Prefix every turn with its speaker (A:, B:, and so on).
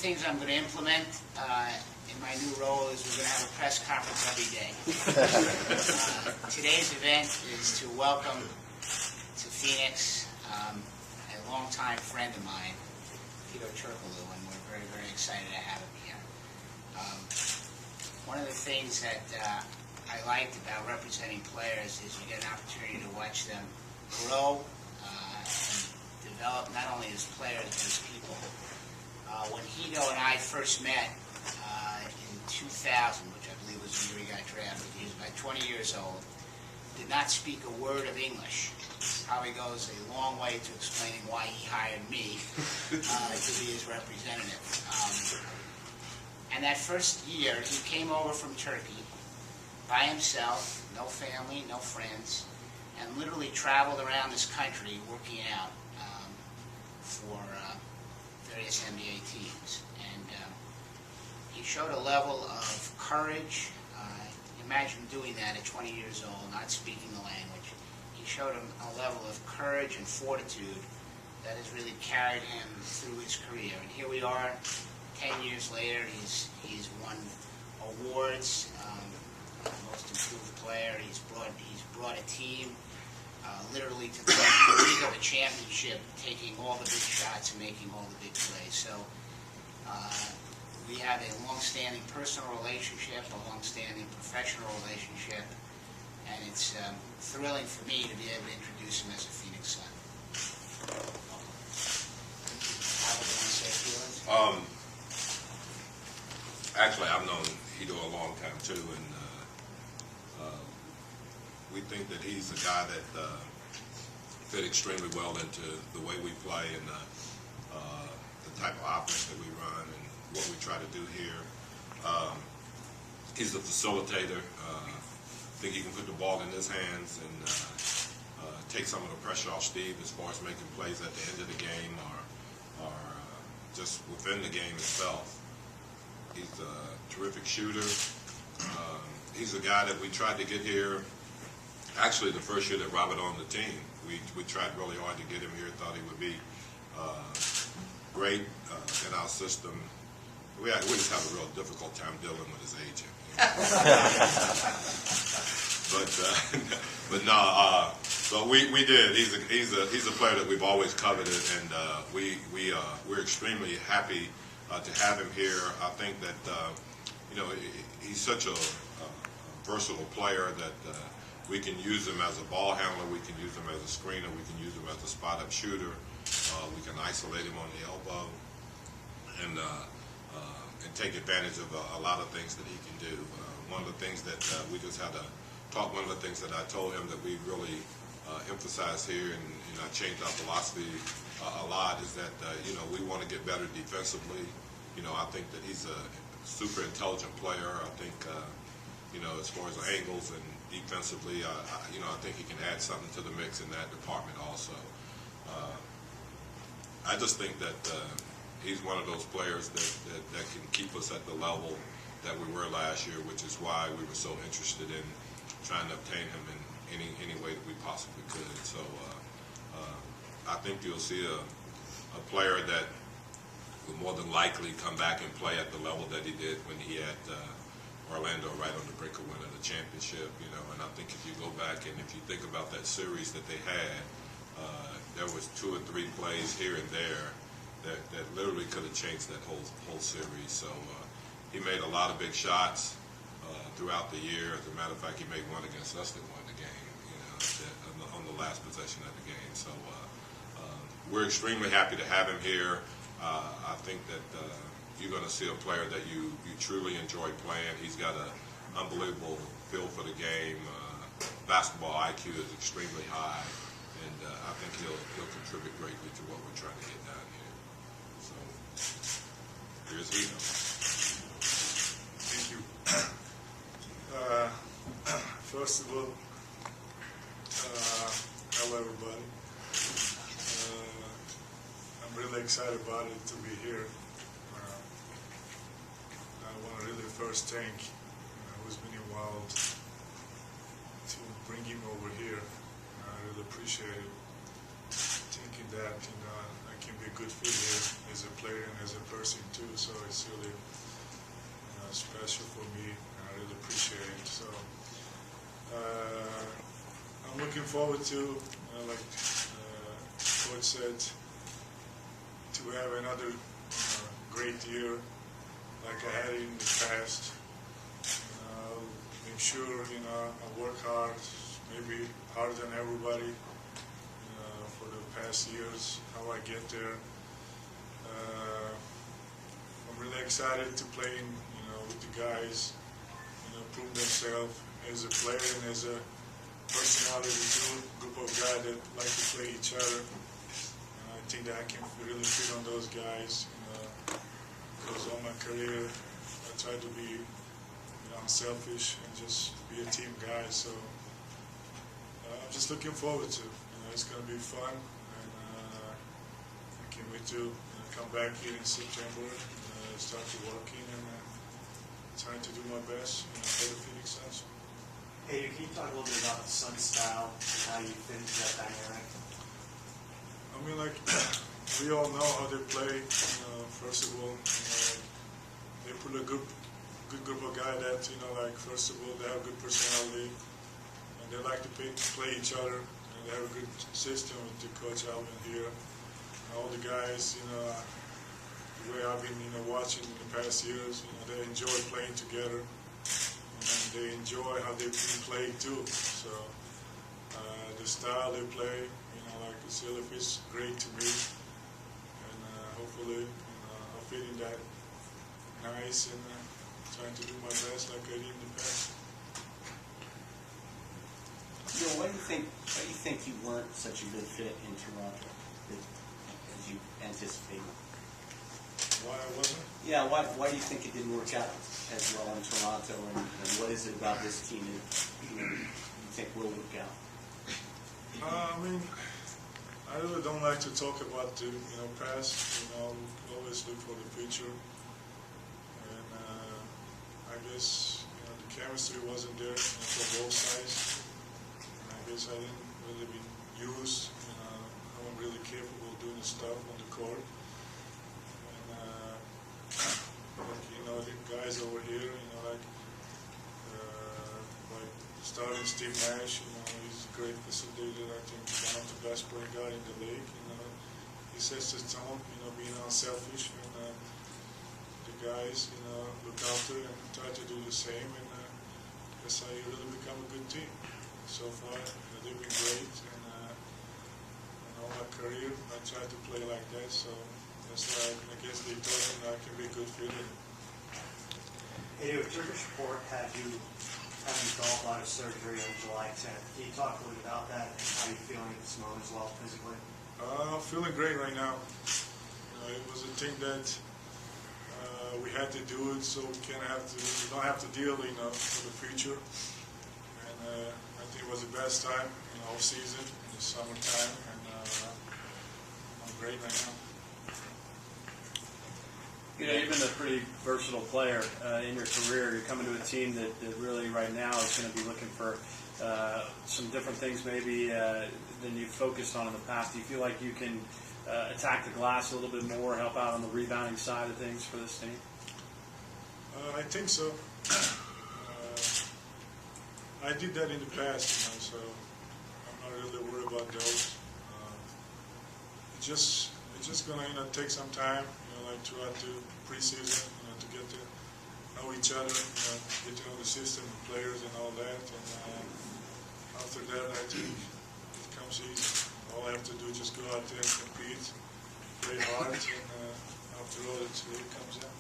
A: things I'm going to implement in my new role is we're going to have a press conference every day. Today's event is to welcome to Phoenix a longtime friend of mine, Hedo Turkoglu, and we're very, very excited to have him here. One of the things that I liked about representing players is you get an opportunity to watch them grow and develop not only as players but as people. When Hedo and I first met in 2000, which I believe was the year he got drafted, he was about 20 years old, did not speak a word of English. Probably goes a long way to explaining why he hired me to be his representative. And that first year, he came over from Turkey by himself, no family, no friends, and literally traveled around this country working out for various NBA teams. And he showed a level of courage. Imagine doing that at 20 years old, not speaking the language. He showed him a level of courage and fortitude that has really carried him through his career. And here we are, 10 years later. He's won awards, most improved player. He's brought a team literally to the brink of a championship, taking all the big shots and making all the big plays. So we have a long-standing personal relationship, a long-standing professional relationship, and it's thrilling for me to be able to introduce him as a Phoenix Sun.
B: Actually, I've known Hedo a long time too, and we think that he's a guy that fit extremely well into the way we play and the type of offense that we run and what we try to do here. He's a facilitator. I think he can put the ball in his hands and take some of the pressure off Steve as far as making plays at the end of the game or just within the game itself. He's a terrific shooter. He's a guy that we tried to get here. Actually, the first year that Robert on the team, we tried really hard to get him here. Thought he would be great in our system. We just have a real difficult time dealing with his agent. But we did. He's a player that we've always coveted, and we're extremely happy to have him here. I think that he's such a versatile player that we can use him as a ball handler, we can use him as a screener, we can use him as a spot-up shooter. We can isolate him on the elbow and take advantage of a lot of things that he can do. One of the things that we just had to talk, one of the things that I told him that we really emphasize here, and I changed our philosophy a lot, is that we want to get better defensively. I think that he's a super intelligent player. I think as far as angles and defensively, I think he can add something to the mix in that department also. I just think that he's one of those players that can keep us at the level that we were last year, which is why we were so interested in trying to obtain him in any way that we possibly could. So I think you'll see a player that will more than likely come back and play at the level that he did when he had Orlando right on the brink of winning the championship. And I think if you go back and if you think about that series that they had, there was 2 or 3 plays here and there that literally could have changed that whole series. So he made a lot of big shots throughout the year. As a matter of fact, he made one against us that won the game, on the last possession of the game. So we're extremely happy to have him here. I think that you're going to see a player that you truly enjoy playing. He's got an unbelievable feel for the game. Basketball IQ is extremely high, and I think he'll contribute greatly to what we're trying to get done here. So here's Hedo.
C: Thank you. First of all, hello everybody. I'm really excited about it to be here. I want to really first thank who's been involved to bring him over here. I really appreciate it. Thinking that I can be a good fit here as a player and as a person too. So it's really special for me, and I really appreciate it. So I'm looking forward to, like Coach said, to have another great year like I had in the past. Make sure I work hard, maybe harder than everybody for the past years. How I get there. I'm really excited to play with the guys. Prove themselves as a player and as a personality too. Group of guys that like to play each other. I think that I can really fit on those guys. Because all my career, I try to be unselfish and just be a team guy. So I'm just looking forward to. It's going to be fun, and I can't wait to come back here in September, start to working, and trying to do my best for the Phoenix Suns.
D: Hey, can you talk a little bit about the Sun style and how you fit into that dynamic?
C: I mean, like, we all know how they play. First of all, they put a good group of guys that, first of all, they have good personality, and they like to play each other, and they have a good system with the coach Alvin here. All the guys, the way I've been, watching in the past years, they enjoy playing together, and they enjoy how they've been playing too. So the style they play, like the Silif is great to me, and hopefully I'll fit in that nice and trying to do my best like I did in the past.
E: Why do you think you weren't such a good fit in Toronto as you anticipated?
C: Why I wasn't?
E: Yeah, why do you think it didn't work out as well in Toronto, and what is it about this team that you think will work out?
C: I mean, I really don't like to talk about the past. Always look for the future. And I guess the chemistry wasn't there for both sides. And I guess I didn't really be used. I wasn't really capable of doing the stuff on the court. And the guys over here, like starting Steve Nash, he's a great facilitator. I think one of the best point guard in the league. He sets the tone, being unselfish, and the guys, look after and try to do the same, and that's how you really become a good team. So far, they've been great, and all my career, I tried to play like that. So that's why I guess they told me I can be a good fit.
D: Hey, a Turkish report had you having gallbladder surgery on July 10th. Can you talk a little bit about that and how you're feeling at this moment as well physically?
C: I'm feeling great right now. It was a thing that we had to do it, so we don't have to deal, for the future. And I think it was the best time in the off season, in the summertime, and I'm great right now.
F: You've been a pretty versatile player in your career. You're coming to a team that really right now is going to be looking for some different things maybe than you've focused on in the past. Do you feel like you can attack the glass a little bit more, help out on the rebounding side of things for this team?
C: I think so. I did that in the past, so I'm not really worried about those. It's just gonna take some time, like throughout the preseason, to get to know each other, get to know the system, the players, and all that. And after that, I think it comes easy. All I have to do is just go out there and compete, play hard, and after all, it comes out.